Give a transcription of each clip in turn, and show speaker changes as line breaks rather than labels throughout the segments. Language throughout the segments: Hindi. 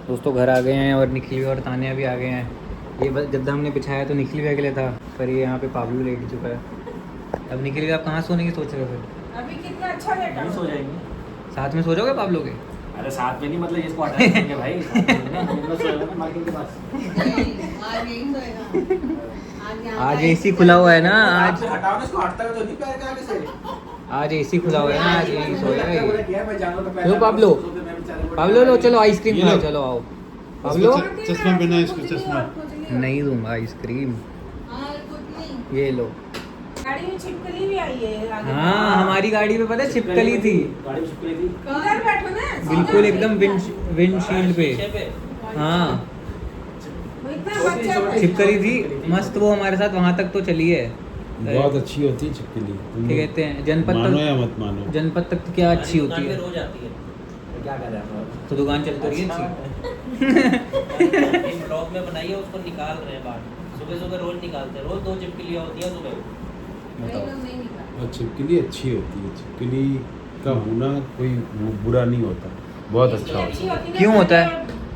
दोस्तों घर आ गए हैं और निखिल भी और तानिया भी आ गए हैं। ये बस गद्दा हमने बिछाया तो निखिल भी अकेले था, पर ये यहाँ पे पाब्लू लेट चुका है। अब निखिल भी आप कहाँ सोने की सोच रहे हो फिर?
अभी कितना अच्छा लेटा
नहीं सो जाएंगे।
साथ में सो जाओगे पाब्लू के?
अरे साथ में नहीं, मतलब ये इसको हटा देंगे भाई, साथ में ना, हम लोग सोएंगे ना मार्केट के पास।
आज एसी खुला हुआ है ना, आज
हटाओ ना इसको, हटता है तो नहीं पैर का आगे से।
आज एसी खुला हुआ है ना, आज यही सोएगा ये।
मैं जानवर का पैर
लो पाब्लो, पाब्लो लो, चलो आइसक्रीम खाओ, चलो आओ पाब्लो।
चश्मा पहना है इसको, चश्मा।
नहीं दूंगा आइसक्रीम, ये लो।
गाड़ी में छिपकली भी आई है आगे।
हाँ हमारी गाड़ी में पता है छिपकली थी,
गाड़ी में छिपकली थी।
इधर बैठो ना,
बिल्कुल एकदम विंडशील्ड पे। हाँ
वो इतना बच्चा है।
छिपकली थी मस्त, वो हमारे साथ वहाँ तक तो चली है।
बहुत अच्छी होती है छिपकली।
क्या कहते हैं, जनपद
मानो या
तक,
मत मानो।
जनपद तक तो क्या अच्छी होती है,
रोज आती है।
क्या कर रहे हैं आप?
तो दुकान चल तो रही है अच्छी।
ब्लॉग में बनाई है, उसको निकाल रहे हैं बाहर। सुबह सुबह रोज निकालते हैं, रोज 2 चिपकलियाँ होती है सुबह।
और छिपकली अच्छी होती है, छिपकली का होना कोई बुरा नहीं होता, बहुत अच्छा होता
अच्छी
है।
होती है।
क्यों होता है?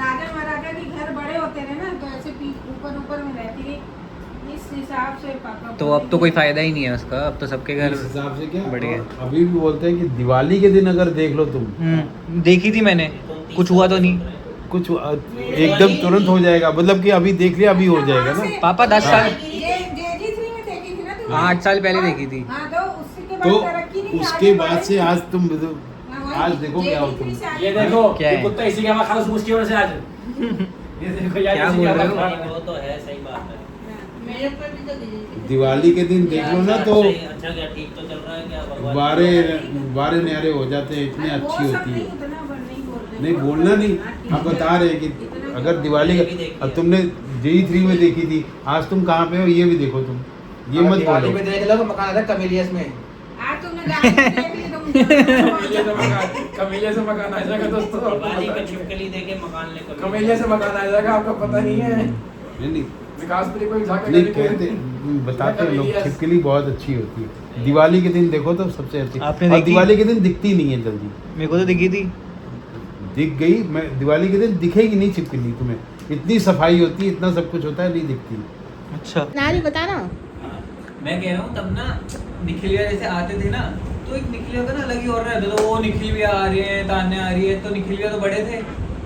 राजा महाराजा के घर बड़े होते रहे ना, तो ऐसे ऊपर ऊपर में रहती है, इस हिसाब से पापा।
तो अब तो कोई फायदा ही नहीं है उसका, अब तो सबके घर
इस हिसाब से क्या
बढ़िया।
और अभी भी बोलते हैं कि दिवाली के दिन अगर देख लो तुम,
देखी थी मैंने, कुछ हुआ तो नहीं।
कुछ एकदम तुरंत हो जाएगा, मतलब कि अभी देख लिया अभी हो जाएगा ना।
पापा 10 साल
JG3 में देखी थी ना तुम?
8 साल पहले देखी थी।
हाँ, तो उसके बाद
तो
तरक्की नहीं,
उसके
आगे
बाद
बढ़े
से
नहीं।
आज तुम
हाँ,
आज देखो क्या हो तुम।
JG3 से आगे
ये देखो,
क्या
ये
है?
कुत्ता इसी के हवा खा उसकी वजह से आज। ये देखो यार,
क्या
इसी
बोल
के
रहे
हवा
हो?
खा
वो तो है, सही बात है।
मेरे पर भी तो
दिवाली के दिन देख लो ना तो
अच्छा क्या ठीक तो चल रहा है क्या? भगवान
बारे न्यारे हो जाते हैं, इतनी
अरे वो
अच्छी
सब
होती
नहीं,
है।
उतना नहीं बोल रहे।
नहीं बोलना नहीं, आप बता रहे हैं कि अगर दिवाली अब तुमने JE3 में देखी थी, आज तुम कहाँ पे हो ये भी देखो तुम, ये मत
दिवाली
बोलो।
में देख लो मकान था कमेलियस में।
आज तुमने गाड़ी में देख ली तो मुझे
कमेलिया से मकान आ जाएगा दोस्तों।
दिवाली पे छिपकली देके मकान लेकर
कमेलिया से मकान आ जाएगा, आपको पता नहीं है।
नहीं
विकासपुरी को जाके
नहीं कहते, बताते हैं लोग छिपकली बहुत अच्छी होती है। दिवाली के दिन देखो तो सबसे अच्छी,
आपने
और
देखी?
दिवाली के दिन दिखती नहीं है जल्दी।
मेरे को तो दिखी थी।
दिख गई, मैं दिवाली के दिन दिखेगी नहीं छिपकली तुम्हें, इतनी सफाई होती है, इतना सब कुछ होता है, नहीं दिखती।
अच्छा
नारी बता ना।
मैं कह रहा हूँ तब ना निखिल भैया जैसे आते थे ना, तो एक निखिल भैया का ना अलग ही और रहता था। वो निखिल भैया आ रहे हैं, तान्या आ रही है, तो निखिल भैया तो बड़े थे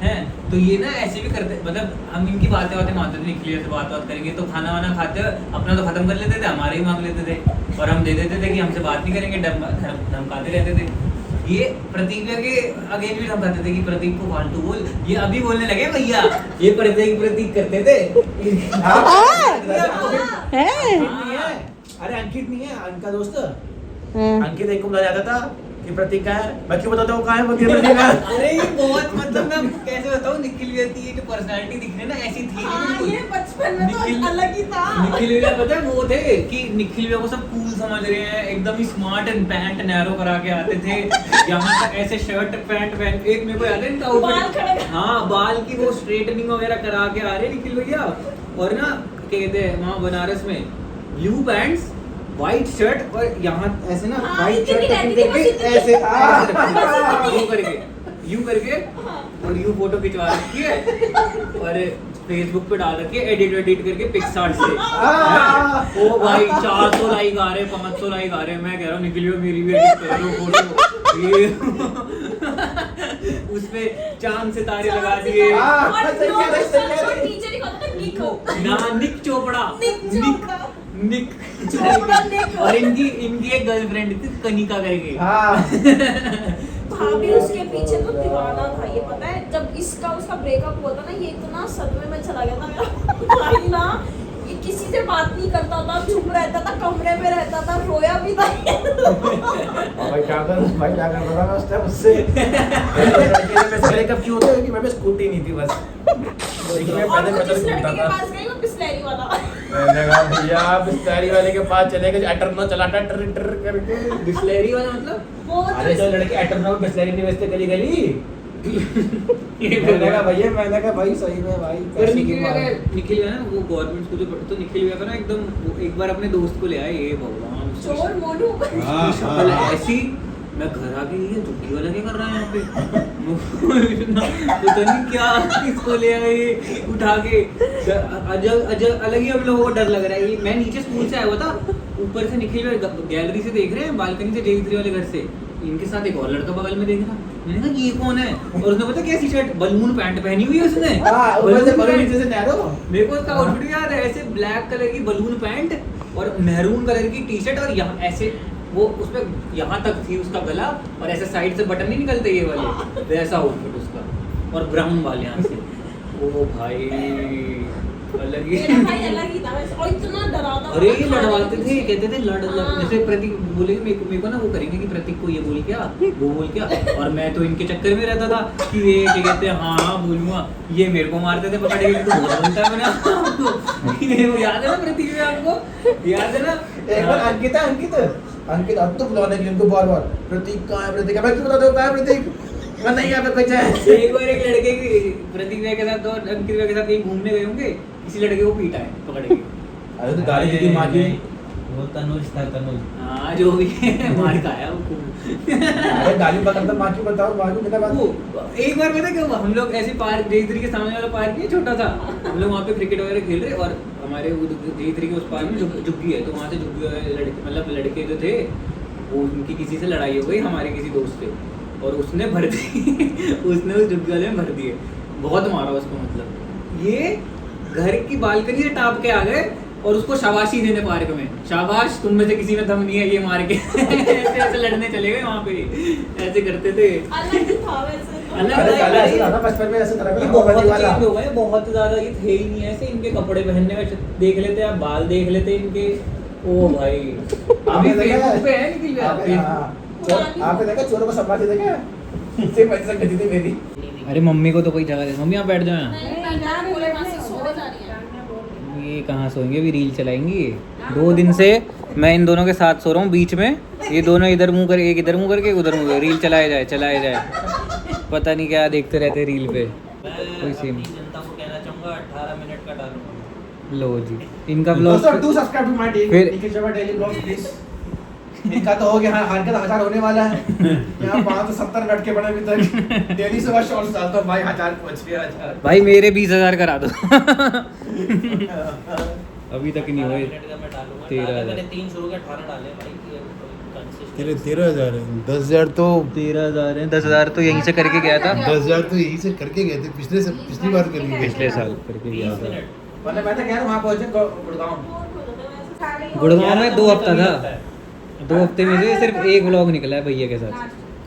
हैं, तो ये ना ऐसे भी करते, मतलब हम इनकी बातें मानते थे, निखिल भैया से बात करेंगे तो खाना वाना खाते अपना तो खत्म कर लेते थे, हमारे ही मांग लेते थे और हम दे देते थे कि हमसे बात नहीं करेंगे, धमकाते रहते थे। ये प्रतीक भैया के अगेन भी धमकाते थे कि प्रतीक को फालतू बोल, ये अभी बोलने लगे भैया, ये प्रतीक करते थे।
अरे अंकित नहीं है, उनका दोस्त अंकित एक को बुला जाता था कि प्रतीक का है, मैं क्यों बताता हूँ कहाँ है प्रतीक का।
अरे ये बहुत, मतलब मैं कैसे बताऊँ, निखिल भैया की ये जो पर्सनालिटी दिखने ना ऐसी थी
हाँ,
बिल्कुल।
ये बचपन में तो
निखिल-
अलग ही था।
निखिल भैया पता है वो थे कि निखिल भैया को सब कूल समझ रहे हैं, एकदम ही स्मार्ट एंड पैंट नैरो करा के आते थे, यहाँ तक ऐसे शर्ट पैंट पहन, एक मेरे को याद है इनका
बाल
outfit।
खड़े।
हाँ बाल की वो स्ट्रेटनिंग वगैरह करा के आ रहे निखिल भैया, और ना क्या कहते हैं वहाँ बनारस में ब्लू पैंट्स व्हाइट शर्ट और यहाँ ऐसे ना
हाँ,
व्हाइट
इतनी
शर्ट
रहती थी,
करके
बस इतनी।
ऐसे यूं करके और यूं फोटो खिंचवा रखी है और फेसबुक पे डाल रखी है, एडिट करके पिक्सार्ट से। ओ भाई 400 लाइक आ रहे, 500 लाइक आ रहे, मैं कह रहा हूँ निकलियो मेरी भी एडिट कर लो फोटो। ये उस पे चांद सितारे लगा दिए
और टीचर ही कहता था निको।
ना, निक चोपड़ा निक
चोपड़ा निक।
और इनकी एक गर्लफ्रेंड थी कनिका करके।
भाभी उसके पीछे तो दीवाना था, ये पता है। जब इसका उसका ब्रेकअप हुआ था ना, ये इतना सदमे में चला गया था मेरा भाई ना, ये किसी से बात नहीं करता था, चुप रहता था, कमरे में रहता था, रोया भी था।
भाई क्या करता था मैं उस टाइम उससे। ब्रेकअप क्यों होता है कि मैं स्कूटी नहीं थी बस, लेकिन मैं
और
पहले
वो
पैदल
जिस
घूमता
लड़के के
था।
पास गई वो बिस्लेरी वाला।
मैंने कहा भैया बिस्तारी वाले के पास चले गए, अटरनो चलाता टर करके।
बिस्लेरी वाला मतलब
वो
अरे जो लड़के अटरनो बिस्लेरी नहीं बेचते गली गली। मैंने कहा भैया, मैंने कहा भाई सही में भाई
पर
पैसे
निखिल
क्यों
भैया
मारे?
का- निखिल भैया ना वो गवर्नमेंट स्कूल से, तो निखिल भैया का ना एकदम वो एक बार अपने दोस्त को ले आए, ये भगवान
चोर मोनू।
उसकी शक्ल ऐसी मैं घर आ गई, ये झुग्गी वाला क्या कर रहा है यहाँ पे? पता नहीं क्या किसको ले आए ये उठा के। अलग ही हम लोगों को डर लग रहा है। ये मैं नीचे स्कूल से आया हुआ था, ऊपर से निकले हुए गैलरी से देख रहे हैं, बालकनी से JE3 वाले घर से, इनके साथ एक और लड़का बगल में देख रहा। मैंने कहा ये कौन है? और उसने पता कैसी शर्ट, बलून पैंट पहनी हुई है उसने। मेरे को उसका आउटफिट याद है, ऐसे ब्लैक कलर की बलून पैंट और मैरून कलर की टी-शर्ट, और यहाँ ऐसे वो उसपे यहाँ तक थी उसका गला, और ऐसे साइड से बटन नहीं निकलते ये वाले, वैसा आउटफिट उसका, और ब्राउन वाले यहाँ से। ओ भाई अलग ही
अलग ही था वैसे, और इतना डराता था।
अरे ये लड़वाते थे, कहते थे लड़ जैसे प्रतीक बोले मेरे को ना वो करेंगे कि प्रतीक को ये बोल क्या, वो बोल क्या, और मैं तो इनके चक्कर में रहता था कि ये क्या कहते हैं, हाँ बोलूँगा, ये मेरे को मारते थे पकड़ के, तो बहुत बोलता है मैंने आपको। ये वो याद है ना प्रतीक में, आपको याद है ना?
एक बार अंकित अब तो बुलाने की उनको बार-बार, प्रतीक कहाँ है, प्रतीक मैं क्यों बताते हो कहाँ है प्रतीक, मैं नहीं यहाँ पे कोई है।
एक बार एक लड़के की प्रतीक भैया के साथ और अंकित भैया के साथ कहीं घूमने गए होंगे, किसी लड़के को पीटा है पकड़ के।
अरे तो गाली दी थी माँ की।
वो तनुज था, तनुज।
हाँ जो भी है, मार खाया वो।
अरे गाली पकड़ता माँ की, बताओ माँ की बिना बात।
वो एक बार पता क्या हुआ, हम लोग ऐसे पार्क JE3 के सामने वाला पार्क नहीं छोटा था, हम लोग वहाँ पे क्रिकेट वगैरह खेल रहे, और हमारे JE3 के उस पार्क में झुग्गी है, तो वहाँ से झुग्गी वाले लड़के मतलब लड़के जो थे वो उनकी किसी से लड़ाई हो गई हमारे किसी दोस्त से, और उसने भर दी उसने उस झुग्गी वाले में भर दिए, बहुत मारा उसको। मतलब ये घर की बालकनी से टाप के आ गए और उसको शाबाशी देने पार्क में, शाबाश तुम में से किसी में दम नहीं है, ये मार के ऐसे ऐसे लड़ने चले गए वहाँ पे, ऐसे करते थे।
अलग ही था वैसे तो।
अलग
अरे
था
पहले
भाई।
ऐसा था ना, बचपन में ऐसे तरह
ये
का
बहुत
कबड्डी वाला।
चेंज हो गए, बहुत ज्यादा, ये थे ही नहीं ऐसे, इनके कपड़े पहनने में देख लेते आप, बाल देख लेते इनके। ओ भाई अभी फेसबुक पे है निकल गया फेसबुक।
आपने देखा चोरों को संभालते थे क्या? इससे पैसे से गति थी मेरी।
अरे मम्मी को तो कोई जगह दे, मम्मी आप बैठ जाओ यहाँ।
नहीं, मैं जा बोले वहाँ से सो जा रही है।
ये कहाँ सोएंगे, अभी रील चलाएंगी ये। 2 दिन से मैं इन दोनों के साथ सो रहा हूँ, बीच में ये दोनों इधर मुंह कर, एक इधर मुंह करके एक उधर मुंह करके, रील चलाया जाए पता नहीं क्या देखते रहते रील पे।
मैं
कोई सीन
अपनी जनता को कहना चाहूँगा 18 मिनट का डालूंगा।
लो जी, इनका ब्लॉग
दोस्तों डू सब्सक्राइब टू माय
फिर-
Nikhil Sharma daily blogs please. इनका तो हो गया, हाँ हर का 1000 होने वाला है। यहाँ 570 मिनट के बने अभी तक, डेली सुबह शॉर्ट्स डालता हूँ भाई, 1000 पहुँच गया 1000।
भाई मेरे 20,000 करा दो। अभी तक नहीं
18
हुए।
मिनट का मैं डालूंगा।
13,000
मैंने 3 शुरू के 18 डाले भाई, ये consistent।
तेरे 13,000 है, 10,000 तो
13,000 है, 10,000 तो यहीं से करके गया था
10,000 तो यही से करके गए थे पिछली बार करके गए थे।
पिछले साल करके गया
30
था।
मिनट।
मतलब मैं तो कह रहा हूँ वहाँ पहुँचे गुड़गांव।
गुड़गांव में 2 हफ्ता था,
लगता है।
2 हफ्ते में से सिर्फ एक व्लॉग निकला है भैया के साथ।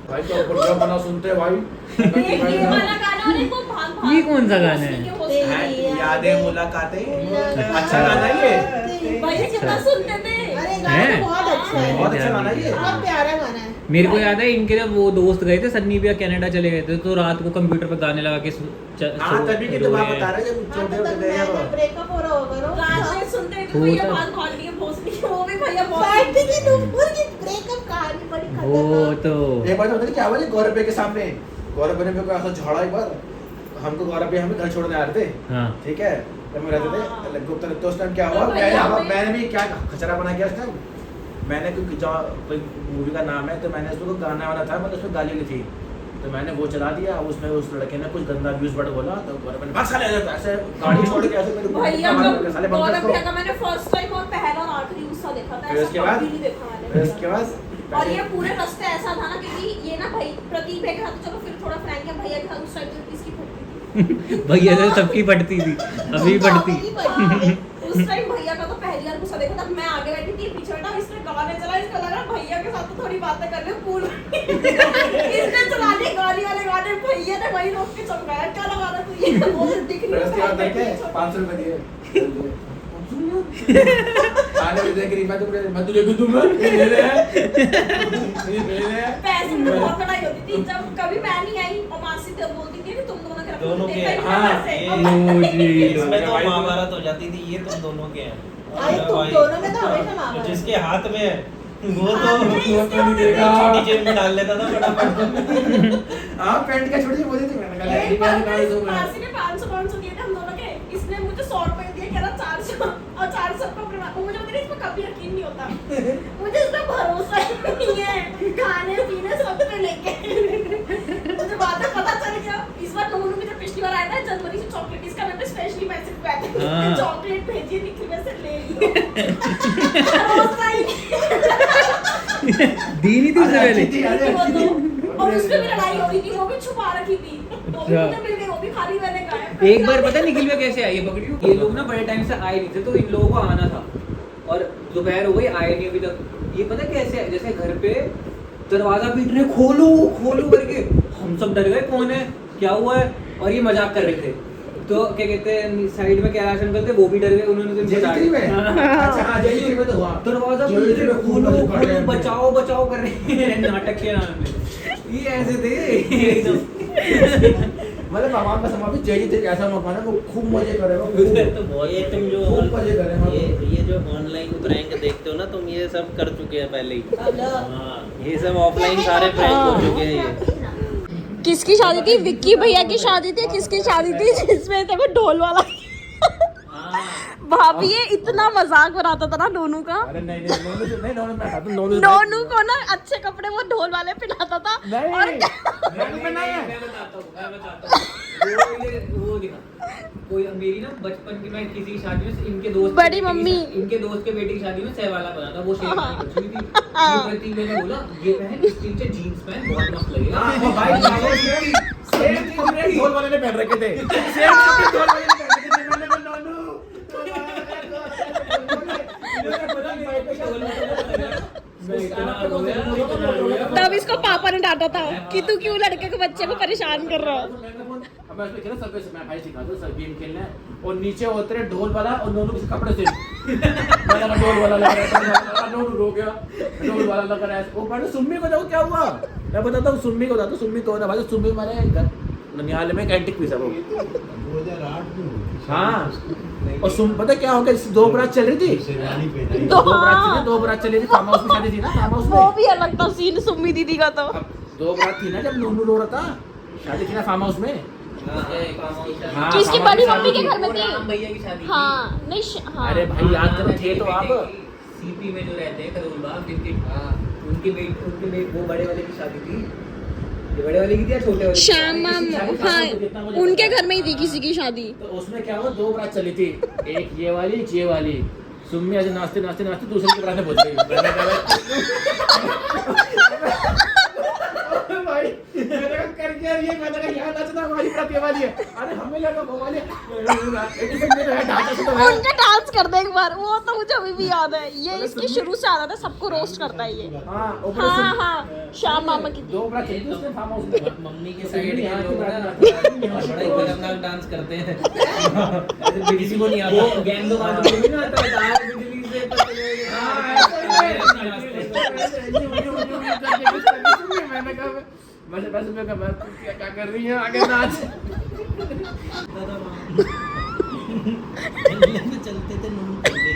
भाई तो गुड़गांव बना सुनते हैं भाई।
ये वाला गाना और एक वो भाग भाग।
ये कौन सा गाना है?
उसमें के host
हैं, यादें मुलाकातें, अच्छा गाना है ये।
भाई कितना सुनते थे।
अरे
हैं?
गाना तो बहुत अच्छा है,
बहुत अच्छा गाना है ये।
बहुत प्यारा गाना है।
मेरे को याद है इनके जब वो दोस्त गए थे, सन्नी भैया कनाडा चले गए थे, तो रात को कंप्यूटर पे गाने लगा के
हाँ तभी की तो बात बता रहे जब
हाँ,
छोटे
तो
होते थे वो।
ब्रेकअप हो रहा होगा
रात में सुनते थे
वो
भैया
तो-
भाग भाग लिए भोसड़ी के, वो भी भैया बहुत
पार्टी की नूपुर की ब्रेकअप कहानी बड़ी
वो
खतरनाक।
तो
एक बार तो पता नहीं क्या हुआ जी, गौरव भैया के सामने गौरव भैया ने मेरे को ऐसा झाड़ा एक बार, हमको गौरव भैया हमें घर छोड़ने आ रहे थे,
हाँ
ठीक है, जब हम रहते थे गुप्ता, तो उस टाइम क्या हुआ,
तो भैया हमें-
मैंने भी क्या खचरा बना किया उस टाइम, मैंने कोई मूवी का नाम है, तो मैंने उसको गाना वाला था, मतलब उसमें गाली ली थी, तो मैंने वो चला दिया, उसमें उस लड़के ने कुछ गंदा व्यूज वर्ड बोला, तो गौरव ने भाग साले ऐसे गाड़ी छोड़ के ऐसे मेरे को
भैया
मार
का
के साले बंद
गौरव
कर
भैया
दो।
का मैंने फर्स्ट टाइम और पहला और आखिरी गुस्सा देखा था,
फिर
ऐसा
उसके बाद?
कभी नहीं देखा मैंने।
फिर उसके बाद
और ये पूरे रास्ते ऐसा था ना, क्योंकि ये ना भाई प्रतीक भैया के साथ तो चलो फिर थोड़ा फ्रैंक है, भैया के साथ उस टाइम तो इसकी फटती थी।
भैया से सबकी पड़ती थी, अभी पड़ती।
उस टाइम भैया का तो पहली बार गुस्सा देखा था, मैं आगे बैठी थी, पीछे बैठा, इसने गाने चला, इसको लगा भैया के साथ तो थोड़ी बातें कर ले कूल। इसने चला ली गाली वाले गाने, भैया ने वही रोक के चमकाया, क्या लगा रहा तू, ये वो दिख
फिर
नहीं
उसके बाद
रहा
देखे
है।
500 रुपए दिए आने में देख रही मैं तुझे क्यों दूंगा, ये मेरे हैं, ये मेरे हैं।
पैसे में बहुत लड़ाई होती थी, जब कभी मैं नहीं आई और मासी तो बोलती थी कि तुम दोनों के रखो,
दोनों के,
देखा ही नहीं
हाँ,
पैसे।
ये-
लो जी,
इसमें तो
भाई तो-
महाभारत हो जाती थी, ये तुम दोनों के हैं।
अरे तुम
भाई,
दोनों में तो हमेशा
तो
महाभारत।
जिसके हाथ में है वो तो
हाथ में इसके
नहीं देगा।
छोटी जेब में डाल लेता था फटाफट।
हाँ पैंट का छोटी सी बोली थी, मैंने कहा
एक
लड़की
बार
का निकाल दूंगा।
मासी ने 500 दिए थे हम दोनों के, इसने इसने मुझे 100 रुपए दिए, कह रहा 400 और 400 का वो मुझे पता नहीं, इसमें कभी यकीन नहीं होता, मुझे इस पे भरोसा ही नहीं है, खाने पीने सब पे लेके मुझे बाद में पता चल गया। इस बार नोनू भी जब पिछली बार आया था जनवरी से चॉकलेट, इसका मैंने स्पेशली मैसेज भेजा
हाँ।
चॉकलेट भेजिए, निखिल में से ले लियो भरोसा ही नहीं।
दी नहीं थी उससे
अरे,
पहले।
अच्छी थी, अरे, अच्छी थी।
और उसमें भी लड़ाई हो रही थी, वो भी छुपा रखी थी, वो भी मुझे मिल गई, वो भी खाली मैंने खाया।
एक बार पता है निखिल में कैसे आई है पकड़ी, ये लोग ना बड़े टाइम से आए नहीं थे, तो इन लोगों को आना था और दोपहर हो गई, आए नहीं अभी तक। ये पता कैसे है, जैसे घर पे दरवाजा पीट रहे, खोलो खोलो करके, हम सब डर गए कौन है क्या हुआ है, और ये मजाक कर रहे थे। तो क्या कहते हैं साइड में कैलाश अंकल थे, वो भी डर गए, उन्होंने तो इनको
जयश्री में?
हाँ।
अच्छा, हाँ, जयश्री में तो हुआ।
दरवाजा
जयश्री
पीट रहे,
में खूब
खोलो
मजे पड़ रहे
खोलो,
हैं।
बचाओ बचाओ कर रहे हैं नाटक के नाम पे। ये ऐसे थे एकदम।
मतलब भगवान का समा भी जय थे, ऐसा मकान है वो खूब मजे करे वो खूब।
तो बहुत ये तुम जो
खूब मजे करे हाँ।
ये जो ऑनलाइन प्रैंक देखते हो ना तुम, ये सब कर चुके हैं पहले ही। हाँ, ये सब ऑफलाइन सारे प्रैंक हो चुके हैं ये।
किसकी शादी थी? विक्की भैया की शादी थी, किसकी शादी थी जिसमें देखो ढोल वाला
हाँ,
भाभी ये इतना मजाक बनाता था ना नोनू का।
अरे नहीं नहीं नोनू से नहीं नोनू मैं खाता नोनू
नोनू को ना अच्छे कपड़े वो ढोल वाले पहनाता था
नहीं
और
मैं बताता हूँ वो दिखा कोई मेरी ना बचपन की, मैं किसी की शादी में इनके दोस्त
बड़ी मम्मी।
इनके दोस्त के बेटी की शादी में सहवाला बना था, वो शेरवानी बची हुई थी। ये प्रतीक मैंने बोला ये पहन, इस नीचे जीन्स पहन, बहुत मस्त लगेगा।
हां भाई सेम कपड़े ढोल वाले ने पहन रखे थे, सेम कपड़े ढोल वाले ने पहन रखे थे। मैंने बोला नोनू
तब इसको पापा ने डांटा था कि तू क्यों लड़के को बच्चे को परेशान कर रहा है।
मैं उसमें खेला सब से मैं भाई सिखा दो सब गेम खेलना है, और नीचे होते रहे ढोल वाला और नोनू किसी कपड़े से मैंने ढोल वाला लग रहा है, नोनू रो गया, ढोल वाला लग रहा है। वो मैंने सुम्मी को देखो क्या हुआ, मैं बताता हूँ सुम्मी को बताता हूँ। सुम्मी कौन है भाई? सुम्मी हमारे घर ननिहाल में एक एंटिक पीस है वो।
2008 में
हाँ और सुन पता क्या हो गया, दो बरात चल रही थी,
शेरवानी पहनाई।
दो बरात चली थी, फार्म हाउस में शादी थी ना, फार्म हाउस
वो
में।
भी अलग था सीन सुम्मी दीदी का तो।
अब दो बरात थी ना जब नोनू रो रहा था, शादी थी ना फार्म हाउस में। हाँ,
किसकी
फार्म
बड़ी
हाउस
मम्मी
की
के
शादी
घर में
वो राम
थी?
भैया की शादी थी।
हाँ नहीं हाँ।
अरे भाई याद करो, थे तो आप
सीपी में जो रहते हैं करोल बाग जिनके उनके वो बड़े वाले की शादी थी। ये बड़े वाले की थी या छोटे वाले की?
श्याम हाँ
जितना मुझे
उनके
पता
घर में ही थी किसी की शादी।
तो उसमें क्या हुआ, दो बरात चली थी, एक ये वाली एक ये वाली। सुम्मी ऐसे नाचते नाचते नाचते दूसरे की बरात में पहुंच गई। मैंने भाई मैंने कहा कर क्या रही है, मैंने कहा यहाँ नाचना हमारी बरात ये वाली है, अरे हमें लगा वो वाली है। एक इसमें तो है ढांचा से तो है।
उनका डांस कर दे एक बार, वो तो मुझे अभी भी याद है। ये इसकी शुरू से आता था, सबको रोस्ट करता है ये।
हाँ ऊपर
हाँ
सुन-
हाँ श्याम मामा की
दो बरात चली थी उसने फार्म हाउस में।
मम्मी के
तो
साइड के
यहाँ की
लोग
बात
ना
ना-
बड़ा ही खतरनाक डांस करते हैं। ऐसे किसी को नहीं आता।
वो गेंदो बाजू में नहीं आता है, तार बिजली से पतले।
मैंने कहा बस मैं क्या कर रही है, आगे नाच।
चलते थे नून करके।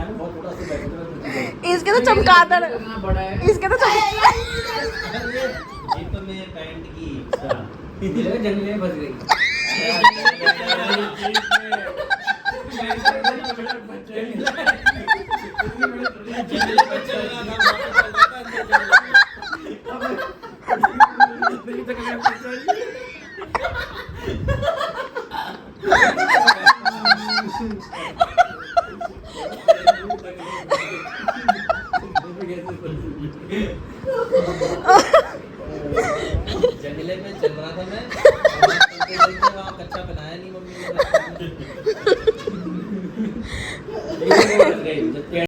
बहुत छोटा सा बैठे थे।
इसके तो चमगादड़,
इतना बड़ा है।
इसके तो
ये तो मेरे पैंट की
जंगले में फंस गई।
जंगले में चल रहा था मैं, चलते वहाँ कच्चा बनाया नहीं मम्मी ने।